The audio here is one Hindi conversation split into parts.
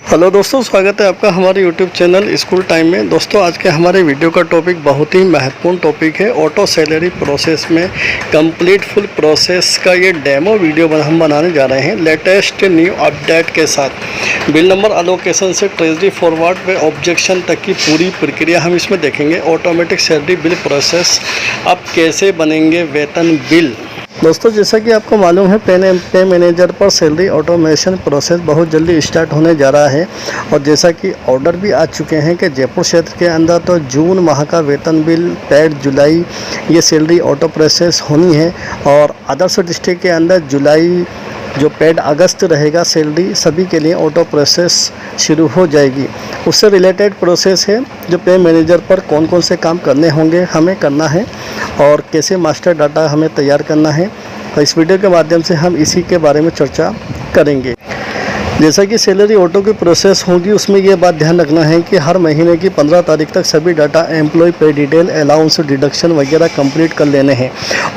हेलो दोस्तों, स्वागत है आपका हमारे यूट्यूब चैनल स्कूल टाइम में। दोस्तों, आज के हमारे वीडियो का टॉपिक बहुत ही महत्वपूर्ण टॉपिक है। ऑटो सैलरी प्रोसेस में कंप्लीट फुल प्रोसेस का ये डेमो वीडियो हम बनाने जा रहे हैं लेटेस्ट न्यू अपडेट के साथ। बिल नंबर अलोकेशन से ट्रेजरी फॉरवर्ड व ऑब्जेक्शन तक की पूरी प्रक्रिया हम इसमें देखेंगे। ऑटोमेटिक सैलरी बिल प्रोसेस अब कैसे बनेंगे वेतन बिल। दोस्तों, जैसा कि आपको मालूम है, पे मैनेजर पर सैलरी ऑटोमेशन प्रोसेस बहुत जल्दी स्टार्ट होने जा रहा है। और जैसा कि ऑर्डर भी आ चुके हैं कि जयपुर क्षेत्र के अंदर तो जून माह का वेतन बिल पेड जुलाई ये सैलरी ऑटो प्रोसेस होनी है। और अदर्स डिस्ट्रिक्ट के अंदर जुलाई जो पेड अगस्त रहेगा सैलरी सभी के लिए ऑटो प्रोसेस शुरू हो जाएगी। उससे रिलेटेड प्रोसेस है जो पे मैनेजर पर कौन कौन से काम करने होंगे हमें करना है और कैसे मास्टर डाटा हमें तैयार करना है। और इस वीडियो के माध्यम से हम इसी के बारे में चर्चा करेंगे। जैसा कि सैलरी ऑटो की प्रोसेस होगी, उसमें ये बात ध्यान रखना है कि हर महीने की 15 तारीख तक सभी डाटा एम्प्लॉय पे डिटेल अलाउंस डिडक्शन वगैरह कंप्लीट कर लेने हैं।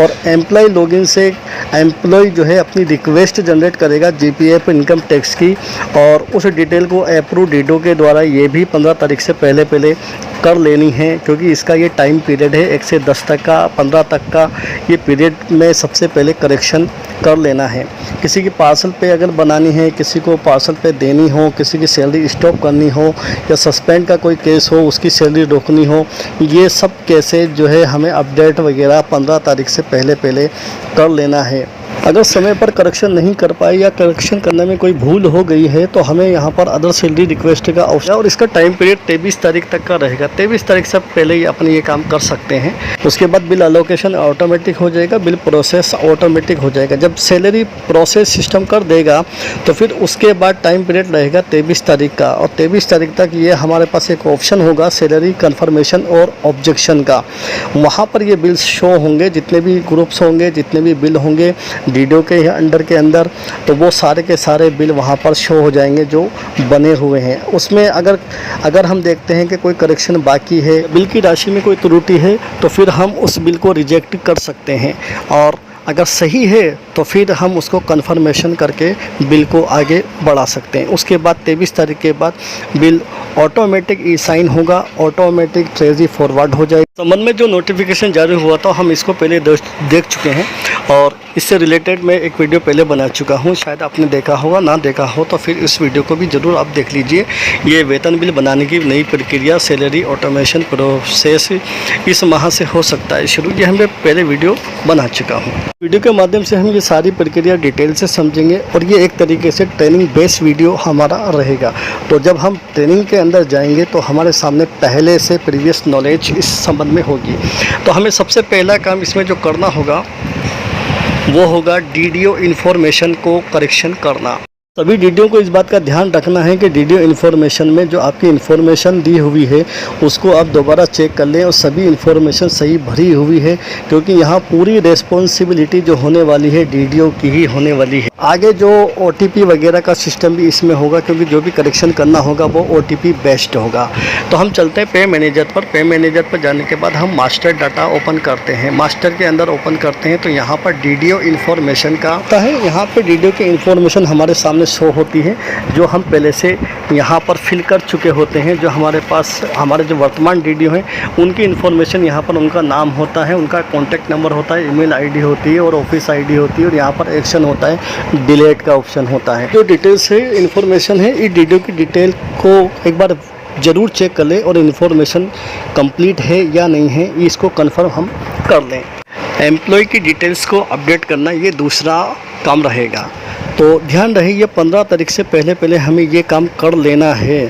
और एम्प्लॉय लॉगिन से एम्प्लॉय जो है अपनी रिक्वेस्ट जनरेट करेगा जीपीएफ इनकम टैक्स की, और उस डिटेल को अप्रूव डीडो के द्वारा ये भी 15 तारीख से पहले कर लेनी है, क्योंकि इसका ये टाइम पीरियड है 1 से 10 तक का, 15 तक का ये पीरियड में सबसे पहले करेक्शन कर लेना है। किसी की पार्सल पे अगर बनानी है, किसी को पार्सल पे देनी हो, किसी की सैलरी स्टॉप करनी हो या सस्पेंड का कोई केस हो उसकी सैलरी रोकनी हो, ये सब केसेज जो है हमें अपडेट वगैरह 15 तारीख से पहले कर लेना है। अगर समय पर करेक्शन नहीं कर पाए या करेक्शन करने में कोई भूल हो गई है तो हमें यहाँ पर अदर सैलरी रिक्वेस्ट का ऑप्शन, और इसका टाइम पीरियड 23 तारीख तक का रहेगा। 23 तारीख से पहले ही अपने ये काम कर सकते हैं। उसके बाद बिल अलोकेशन ऑटोमेटिक हो जाएगा, बिल प्रोसेस ऑटोमेटिक हो जाएगा। जब सैलरी प्रोसेस सिस्टम कर देगा तो फिर उसके बाद टाइम पीरियड रहेगा 23 तारीख का, और 23 तारीख तक ये हमारे पास एक ऑप्शन होगा सैलरी कन्फर्मेशन और ऑब्जेक्शन का। वहाँ पर ये बिल्स शो होंगे, जितने भी ग्रुप्स होंगे, जितने भी बिल होंगे डीडो के अंडर तो वो सारे के सारे बिल वहाँ पर शो हो जाएंगे जो बने हुए हैं। उसमें अगर हम देखते हैं कि कोई करेक्शन बाकी है, बिल की राशि में कोई त्रुटि है, तो फिर हम उस बिल को रिजेक्ट कर सकते हैं। और अगर सही है तो फिर हम उसको कन्फर्मेशन करके बिल को आगे बढ़ा सकते हैं। उसके बाद 23 तारीख के बाद बिल ऑटोमेटिक ई साइन होगा, ऑटोमेटिक ट्रेजरी फॉरवर्ड हो जाएगा। संबंध में जो नोटिफिकेशन जारी हुआ था हम इसको पहले देख चुके हैं, और इससे रिलेटेड मैं एक वीडियो पहले बना चुका हूं। शायद आपने देखा होगा, ना देखा हो तो फिर इस वीडियो को भी ज़रूर आप देख लीजिए। ये वेतन बिल बनाने की नई प्रक्रिया सैलरी ऑटोमेशन प्रोसेस इस माह से हो सकता है शुरू। ये मैं पहले वीडियो बना चुका हूँ। वीडियो के माध्यम से हम ये सारी प्रक्रिया डिटेल से समझेंगे, और ये एक तरीके से ट्रेनिंग बेस्ड वीडियो हमारा रहेगा। तो जब हम ट्रेनिंग के अंदर जाएंगे तो हमारे सामने पहले से प्रीवियस नॉलेज इस संबंध में होगी। तो हमें सबसे पहला काम इसमें जो करना होगा वो होगा डीडीओ इन्फॉर्मेशन को करेक्शन करना। सभी डीडीओ को इस बात का ध्यान रखना है कि डीडीओ इन्फॉर्मेशन में जो आपकी इन्फॉर्मेशन दी हुई है उसको आप दोबारा चेक कर लें और सभी इन्फॉर्मेशन सही भरी हुई है, क्योंकि यहाँ पूरी रेस्पॉन्सिबिलिटी जो होने वाली है डीडीओ की ही होने वाली है। आगे जो ओटीपी वगैरह का सिस्टम भी इसमें होगा, क्योंकि जो भी करेक्शन करना होगा वो ओटीपी बेस्ड होगा। तो हम चलते हैं पे मैनेजर पर। पे मैनेजर पर जाने के बाद हम मास्टर डाटा ओपन करते हैं। मास्टर के अंदर ओपन करते हैं तो यहाँ पर डीडीओ इन्फॉर्मेशन का आता है। यहाँ पर डीडीओ की इन्फॉर्मेशन हमारे सामने शो होती है, जो हम पहले से यहाँ पर फिल कर चुके होते हैं। जो हमारे पास हमारे जो वर्तमान डीडीओ हैं उनकी इन्फॉर्मेशन यहाँ पर, उनका नाम होता है, उनका कॉन्टैक्ट नंबर होता है, ईमेल आईडी होती है और ऑफिस आईडी होती है, और यहाँ पर एक्शन होता है, डिलीट का ऑप्शन होता है। जो डिटेल्स है, इन्फॉर्मेशन है, इस डीडीओ की डिटेल को एक बार ज़रूर चेक कर लें और इन्फॉर्मेशन कंप्लीट है या नहीं है इसको कंफर्म हम कर लें। एम्प्लॉय की डिटेल्स को अपडेट करना ये दूसरा काम रहेगा। तो ध्यान रहे ये 15 तारीख से पहले हमें ये काम कर लेना है,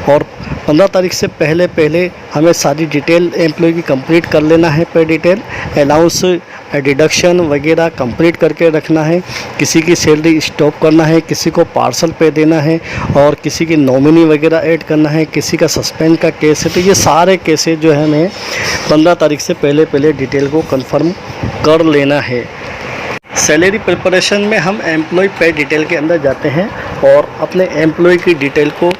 और 15 तारीख से पहले हमें सारी डिटेल एम्प्लॉय की कंप्लीट कर लेना है। पे डिटेल अलाउंस डिडक्शन वगैरह कंप्लीट करके रखना है। किसी की सैलरी स्टॉप करना है, किसी को पार्सल पे देना है, और किसी की नॉमिनी वगैरह ऐड करना है, किसी का सस्पेंड का केस है। तो ये सारे केसेज जो है हमें 15 तारीख से पहले डिटेल को कंफर्म कर लेना है। सैलरी प्रिपरेशन में हम एम्प्लॉय पे डिटेल के अंदर जाते हैं और अपने एम्प्लॉय की डिटेल को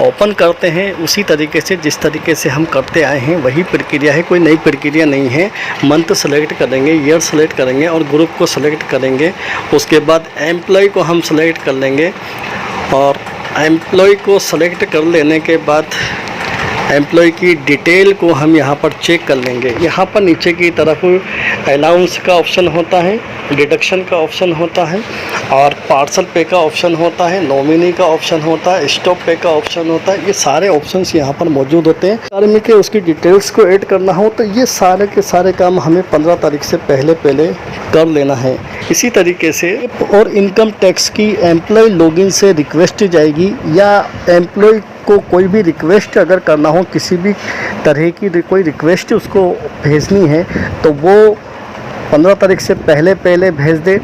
ओपन करते हैं उसी तरीके से जिस तरीके से हम करते आए हैं वही प्रक्रिया है, कोई नई प्रक्रिया नहीं है। मंथ सेलेक्ट करेंगे, ईयर सेलेक्ट करेंगे और ग्रुप को सेलेक्ट करेंगे। उसके बाद एम्प्लॉय को हम सेलेक्ट कर लेंगे और एम्प्लॉय को सेलेक्ट कर लेने के बाद एम्प्लॉय की डिटेल को हम यहाँ पर चेक कर लेंगे। यहाँ पर नीचे की तरफ अलाउंस का ऑप्शन होता है, डिडक्शन का ऑप्शन होता है और पार्सल पे का ऑप्शन होता है, नॉमिनी का ऑप्शन होता है, स्टॉप पे का ऑप्शन होता है। ये सारे ऑप्शंस यहाँ पर मौजूद होते हैं। कर्मी के उसकी डिटेल्स को ऐड करना हो तो ये सारे के सारे काम हमें 15 तारीख से पहले कर लेना है। इसी तरीके से और इनकम टैक्स की एम्प्लॉय लॉगिन से रिक्वेस्ट जाएगी या एम्प्लॉय को कोई भी रिक्वेस्ट अगर करना हो, किसी भी तरह की कोई रिक्वेस्ट उसको भेजनी है तो वो 15 तारीख से पहले भेज दे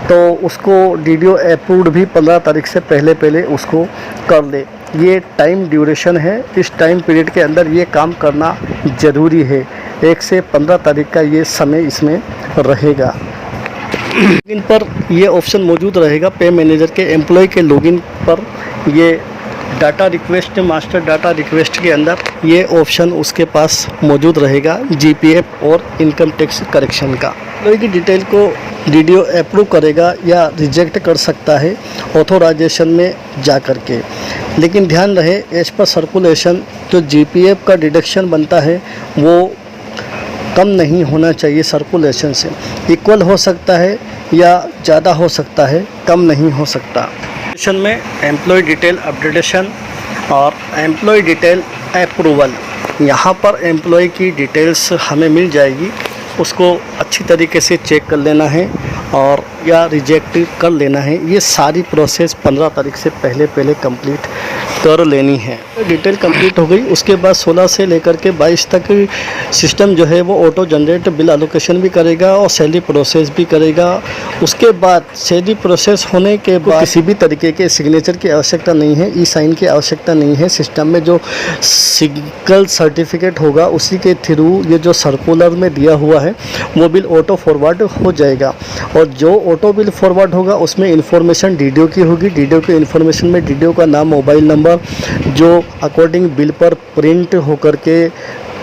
तो उसको डीडीओ अप्रूव्ड भी 15 तारीख से पहले उसको कर ले। ये टाइम ड्यूरेशन है, इस टाइम पीरियड के अंदर ये काम करना ज़रूरी है। 1 से 15 तारीख का ये समय इसमें रहेगा। लॉगिन पर ये ऑप्शन मौजूद रहेगा। पे मैनेजर के एम्प्लॉय के लॉगिन पर ये data request, master data request के अंदर ये ऑप्शन उसके पास मौजूद रहेगा जीपीएफ और इनकम टैक्स करेक्शन का। एम्प्लॉय की डिटेल को डीडीओ अप्रूव करेगा या रिजेक्ट कर सकता है ऑथोराइजेशन में जा कर के। लेकिन ध्यान रहे, एज पर सर्कुलेशन जो जीपीएफ का डिडक्शन बनता है वो कम नहीं होना चाहिए सर्कुलेशन से। इक्वल हो सकता है या ज़्यादा हो सकता है, कम नहीं हो सकता। में एम्प्लॉय डिटेल अपडेटेशन और एम्प्लॉय डिटेल अप्रूवल, यहाँ पर एम्प्लॉय की डिटेल्स हमें मिल जाएगी, उसको अच्छी तरीके से चेक कर लेना है और या रिजेक्ट कर लेना है। ये सारी प्रोसेस 15 तारीख से पहले कंप्लीट कर लेनी है। डिटेल कंप्लीट हो गई, उसके बाद 16 से लेकर के 22 तक सिस्टम जो है वो ऑटो जनरेट बिल एलोकेशन भी करेगा और सैलरी प्रोसेस भी करेगा। उसके बाद सैलरी प्रोसेस होने के बाद किसी भी तरीके के सिग्नेचर की आवश्यकता नहीं है, ई साइन की आवश्यकता नहीं है। सिस्टम में जो सिंगल सर्टिफिकेट होगा उसी के थ्रू ये जो सर्कुलर में दिया हुआ है वो बिल ऑटो फॉरवर्ड हो जाएगा और जो ऑटो बिल फॉरवर्ड होगा उसमें इंफॉर्मेशन डीडीओ की होगी। डीडीओ के इंफॉर्मेशन में डीडीओ का नाम, मोबाइल नंबर जो अकॉर्डिंग बिल पर प्रिंट होकर के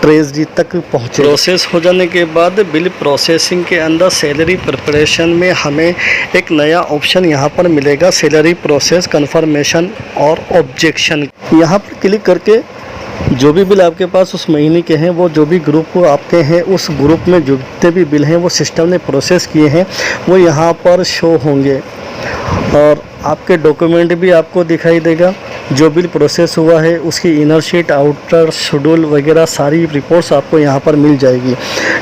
ट्रेजरी तक पहुँचे। प्रोसेस हो जाने के बाद बिल प्रोसेसिंग के अंदर सैलरी प्रिपरेशन में हमें एक नया ऑप्शन यहाँ पर मिलेगा, सैलरी प्रोसेस कन्फर्मेशन और ऑब्जेक्शन। यहाँ पर क्लिक करके जो भी बिल आपके पास उस महीने के हैं, वो जो भी ग्रुप आपके हैं उस ग्रुप में जितने भी बिल हैं वो सिस्टम ने प्रोसेस किए हैं वो यहाँ पर शो होंगे और आपके डॉक्यूमेंट भी आपको दिखाई देगा। जो बिल प्रोसेस हुआ है उसकी इनर शीट, आउटर शेड्यूल वगैरह सारी रिपोर्ट्स आपको यहाँ पर मिल जाएगी।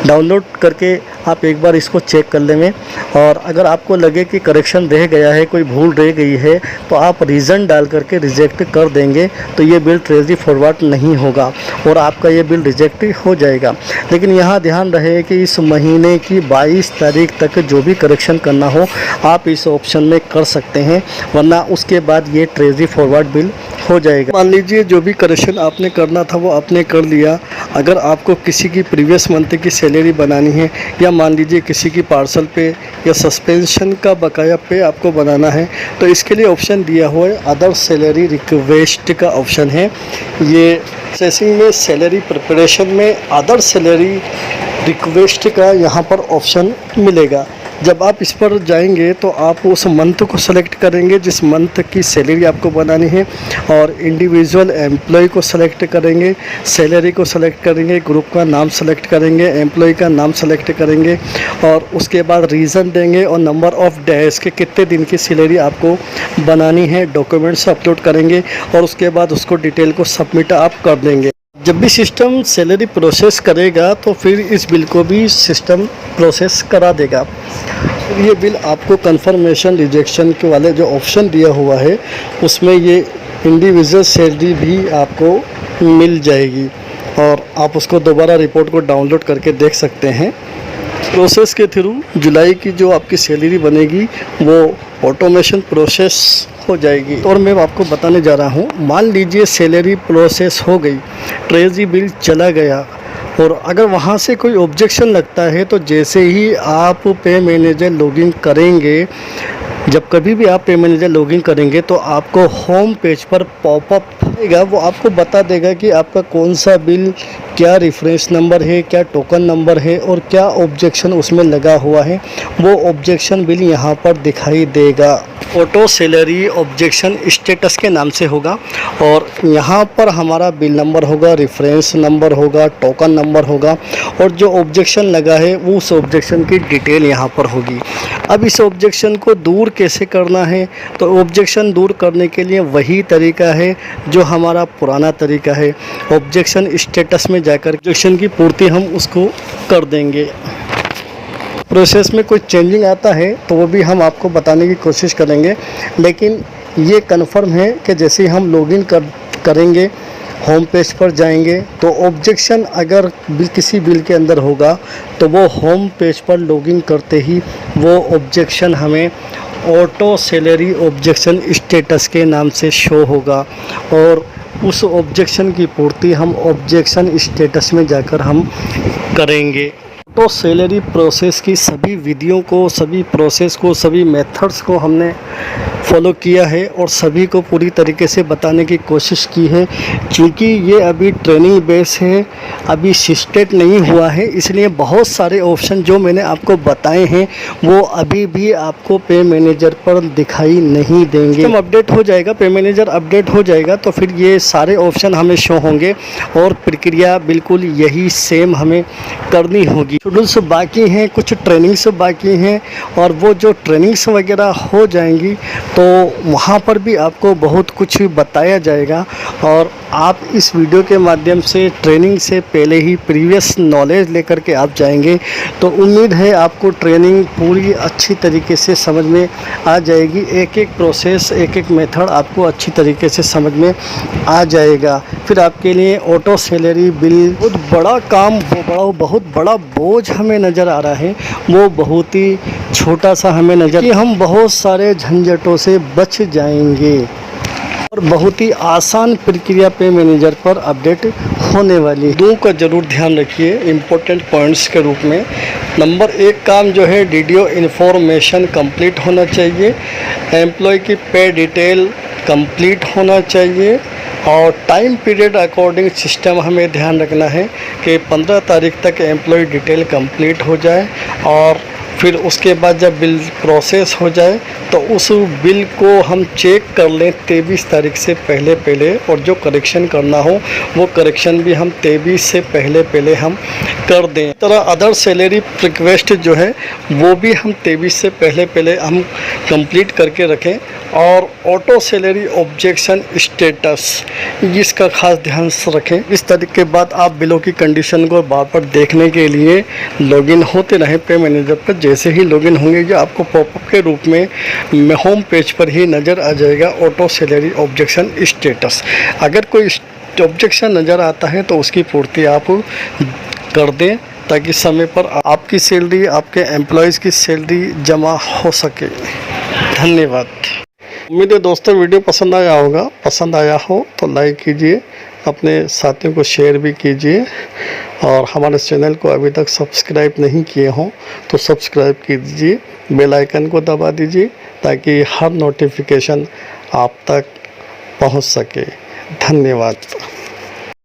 डाउनलोड करके आप एक बार इसको चेक कर लेंगे और अगर आपको लगे कि करेक्शन रह गया है, कोई भूल रह गई है तो आप रीज़न डाल करके रिजेक्ट कर देंगे तो ये बिल ट्रेजरी फॉरवर्ड नहीं होगा और आपका ये बिल रिजेक्ट हो जाएगा। लेकिन यहाँ ध्यान रहे कि इस महीने की 22 तारीख तक जो भी करेक्शन करना हो आप इस ऑप्शन में कर सकते हैं, वरना उसके बाद ये ट्रेजरी फॉरवर्ड बिल हो जाएगा। मान लीजिए जो भी करेक्शन आपने करना था वो आपने कर लिया। अगर आपको किसी की प्रीवियस मंथ की सैलरी बनानी है या मान लीजिए किसी की पार्सल पे या सस्पेंशन का बकाया पे आपको बनाना है तो इसके लिए ऑप्शन दिया हुआ है, अदर सैलरी रिक्वेस्ट का ऑप्शन है। ये प्रोसेसिंग में सैलरी प्रिपरेशन में अदर सैलरी रिक्वेस्ट का यहाँ पर ऑप्शन मिलेगा। जब आप इस पर जाएंगे तो आप उस मंथ को सेलेक्ट करेंगे जिस मंथ की सैलरी आपको बनानी है और इंडिविजुअल एम्प्लॉय को सेलेक्ट करेंगे, सैलरी को सेलेक्ट करेंगे, ग्रुप का नाम सेलेक्ट करेंगे, एम्प्लॉय का नाम सेलेक्ट करेंगे और उसके बाद रीज़न देंगे और नंबर ऑफ़ डेज के कितने दिन की सैलरी आपको बनानी है, डॉक्यूमेंट्स अपलोड करेंगे और उसके बाद उसको डिटेल को सबमिट आप कर देंगे। जब भी सिस्टम सैलरी प्रोसेस करेगा तो फिर इस बिल को भी सिस्टम प्रोसेस करा देगा। ये बिल आपको कंफर्मेशन रिजेक्शन के वाले जो ऑप्शन दिया हुआ है उसमें ये इंडिविजुअल सैलरी भी आपको मिल जाएगी और आप उसको दोबारा रिपोर्ट को डाउनलोड करके देख सकते हैं। प्रोसेस के थ्रू जुलाई की जो आपकी सैलरी बनेगी वो ऑटोमेशन प्रोसेस हो जाएगी। और मैं आपको बताने जा रहा हूँ, मान लीजिए सैलरी प्रोसेस हो गई, ट्रेजरी बिल चला गया और अगर वहाँ से कोई ऑब्जेक्शन लगता है तो जैसे ही आप पे मैनेजर लॉगिन करेंगे, जब कभी भी आप पे मैनेजर लॉगिन करेंगे तो आपको होम पेज पर पॉपअप आएगा, वो आपको बता देगा कि आपका कौन सा बिल, क्या रेफरेंस नंबर है, क्या टोकन नंबर है और क्या ऑब्जेक्शन उसमें लगा हुआ है। वो ऑब्जेक्शन बिल यहाँ पर दिखाई देगा। ऑटो सैलरी ऑब्जेक्शन स्टेटस के नाम से होगा। और यहाँ पर हमारा बिल नंबर होगा, रेफरेंस नंबर होगा, टोकन नंबर होगा और जो ऑब्जेक्शन लगा है वो उस ऑब्जेक्शन की डिटेल यहाँ पर होगी। अब इस ऑब्जेक्शन को दूर कैसे करना है, तो ऑब्जेक्शन दूर करने के लिए वही तरीका है जो हमारा पुराना तरीका है। ऑब्जेक्शन स्टेटस में जाकर ऑब्जेक्शन की पूर्ति हम उसको कर देंगे। प्रोसेस में कोई चेंजिंग आता है तो वो भी हम आपको बताने की कोशिश करेंगे, लेकिन ये कन्फर्म है कि जैसे ही हम लॉगिन करेंगे, होम पेज पर जाएंगे, तो ऑब्जेक्शन अगर किसी बिल के अंदर होगा तो वो होम पेज पर लॉगिन करते ही वो ऑब्जेक्शन हमें ऑटो सैलरी ऑब्जेक्शन स्टेटस के नाम से शो होगा और उस ऑब्जेक्शन की पूर्ति हम ऑब्जेक्शन स्टेटस में जाकर हम करेंगे। तो सैलरी प्रोसेस की सभी विधियों को, सभी प्रोसेस को, सभी मेथड्स को हमने फॉलो किया है और सभी को पूरी तरीके से बताने की कोशिश की है। क्योंकि ये अभी ट्रेनिंग बेस है, अभी सिस्टेट नहीं हुआ है, इसलिए बहुत सारे ऑप्शन जो मैंने आपको बताए हैं वो अभी भी आपको पे मैनेजर पर दिखाई नहीं देंगे। जब अपडेट हो जाएगा, पे मैनेजर अपडेट हो जाएगा तो फिर ये सारे ऑप्शन हमें शो होंगे और प्रक्रिया बिल्कुल यही सेम हमें करनी होगी। शेड्यूल्स बाकी हैं, कुछ ट्रेनिंग्स बाकी हैं और वो जो ट्रेनिंग्स वगैरह हो जाएंगी तो वहाँ पर भी आपको बहुत कुछ बताया जाएगा और आप इस वीडियो के माध्यम से ट्रेनिंग से पहले ही प्रीवियस नॉलेज लेकर के आप जाएंगे तो उम्मीद है आपको ट्रेनिंग पूरी अच्छी तरीके से समझ में आ जाएगी। एक एक प्रोसेस, एक एक मेथड आपको अच्छी तरीके से समझ में आ जाएगा। फिर आपके लिए ऑटो सैलरी बिल बहुत बड़ा काम, बहुत बड़ा बोझ हमें नज़र आ रहा है, वो बहुत ही छोटा सा हमें नज़र कि हम बहुत सारे झंझटों से बच जाएंगे और बहुत ही आसान प्रक्रिया पे मैनेजर पर अपडेट होने वाली। दो का ज़रूर ध्यान रखिए इम्पोर्टेंट पॉइंट्स के रूप में। नंबर 1 काम जो है डीडीओ इन्फॉर्मेशन कंप्लीट होना चाहिए, एम्प्लॉय की पे डिटेल कंप्लीट होना चाहिए और टाइम पीरियड अकॉर्डिंग सिस्टम हमें ध्यान रखना है कि 15 तारीख तक एम्प्लॉय डिटेल कंप्लीट हो जाए और फिर उसके बाद जब बिल प्रोसेस हो जाए तो उस बिल को हम चेक कर लें 23 तारीख से पहले और जो करेक्शन करना हो वो करेक्शन भी हम 23 से पहले हम कर दें। इस तरह अदर सैलरी रिक्वेस्ट जो है वो भी हम 23 से पहले हम कंप्लीट करके रखें। और ऑटो सैलरी ऑब्जेक्शन स्टेटस इसका खास ध्यान रखें। इस तरीके के बाद आप बिलों की कंडीशन को बार देखने के लिए लॉगिन होते रहें पे मैनेजर पर। जैसे ही लॉगिन होंगे जो आपको पॉपअप के रूप में होम पेज पर ही नज़र आ जाएगा ऑटो सैलरी ऑब्जेक्शन स्टेटस। अगर कोई ऑब्जेक्शन नज़र आता है तो उसकी पूर्ति आप कर दें ताकि समय पर आपकी सैलरी, आपके एम्प्लॉयज़ की सैलरी जमा हो सके। धन्यवाद। उम्मीद है दोस्तों वीडियो पसंद आया होगा। पसंद आया हो तो लाइक कीजिए, अपने साथियों को शेयर भी कीजिए और हमारे चैनल को अभी तक सब्सक्राइब नहीं किए हों तो सब्सक्राइब कीजिए, बेल आइकन को दबा दीजिए ताकि हर नोटिफिकेशन आप तक पहुंच सके। धन्यवाद।